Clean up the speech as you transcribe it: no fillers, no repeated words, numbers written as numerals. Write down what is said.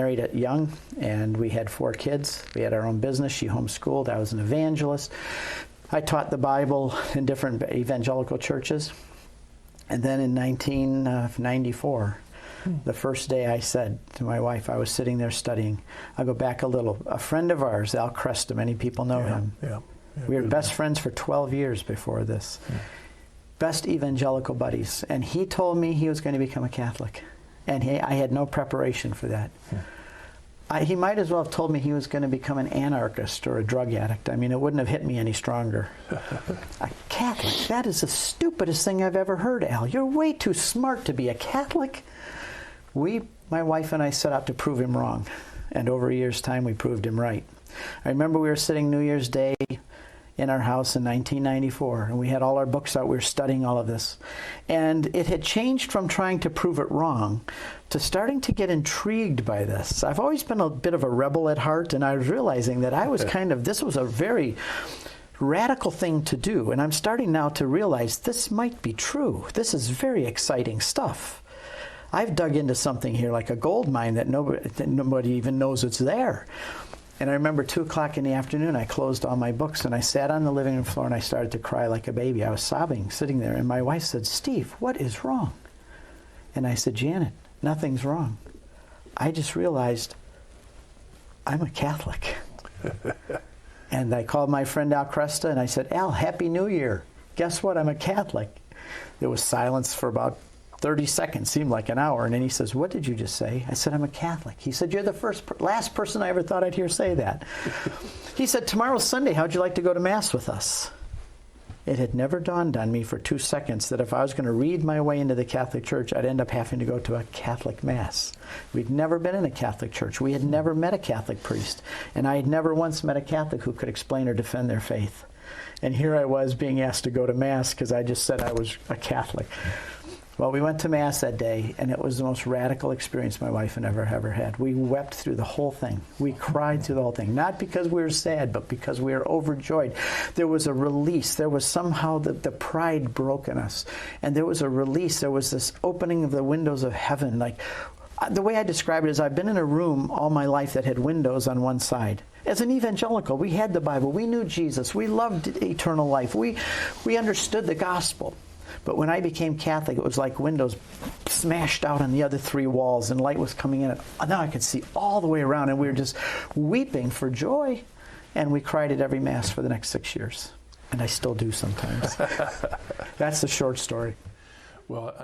married at young, and we had 4 kids. We had our own business. She homeschooled. I was an evangelist. I taught the Bible in different evangelical churches. And then in 1994, the first day I said to my wife, I was sitting there studying, I'll go back a little. A friend of ours, Al Cresta, many people know him. We were best friends for 12 years before this. Best evangelical buddies. And he told me he was going to become a Catholic. And I had no preparation for that. He might as well have told me he was going to become an anarchist or a drug addict. I mean, it wouldn't have hit me any stronger. A Catholic? That is the stupidest thing I've ever heard, Al. You're way too smart to be a Catholic. My wife and I set out to prove him wrong. And over a year's time, we proved him right. I remember we were sitting New Year's Day in our house in 1994, and we had all our books out. We were studying all of this. And it had changed from trying to prove it wrong to starting to get intrigued by this. I've always been a bit of a rebel at heart, and I was realizing that I was this was a very radical thing to do, and I'm starting now to realize this might be true. This is very exciting stuff. I've dug into something here like a gold mine that nobody even knows it's there. And I remember 2 o'clock in the afternoon, I closed all my books, and I sat on the living room floor, and I started to cry like a baby. I was sobbing, sitting there, and my wife said, Steve, what is wrong? And I said, Janet, nothing's wrong. I just realized I'm a Catholic. And I called my friend Al Cresta, and I said, Al, Happy New Year. Guess what? I'm a Catholic. There was silence for about 30 seconds, seemed like an hour, and then he says, what did you just say? I said, I'm a Catholic. He said, you're the last person I ever thought I'd hear say that. He said, tomorrow's Sunday, how'd you like to go to Mass with us? It had never dawned on me for 2 seconds that if I was going to read my way into the Catholic Church, I'd end up having to go to a Catholic Mass. We'd never been in a Catholic church. We had never met a Catholic priest, and I had never once met a Catholic who could explain or defend their faith. And here I was being asked to go to Mass because I just said I was a Catholic. Well, we went to Mass that day, and it was the most radical experience my wife and I ever had. We wept through the whole thing. We cried through the whole thing, not because we were sad, but because we were overjoyed. There was a release. There was somehow the pride broke in us, and there was a release. There was this opening of the windows of heaven. Like the way I describe it is I've been in a room all my life that had windows on one side. As an evangelical, we had the Bible. We knew Jesus. We loved eternal life. We understood the gospel. But when I became Catholic, it was like windows smashed out on the other 3 walls, and light was coming in. And now I could see all the way around, and we were just weeping for joy. And we cried at every Mass for the next 6 years. And I still do sometimes. That's the short story. Well,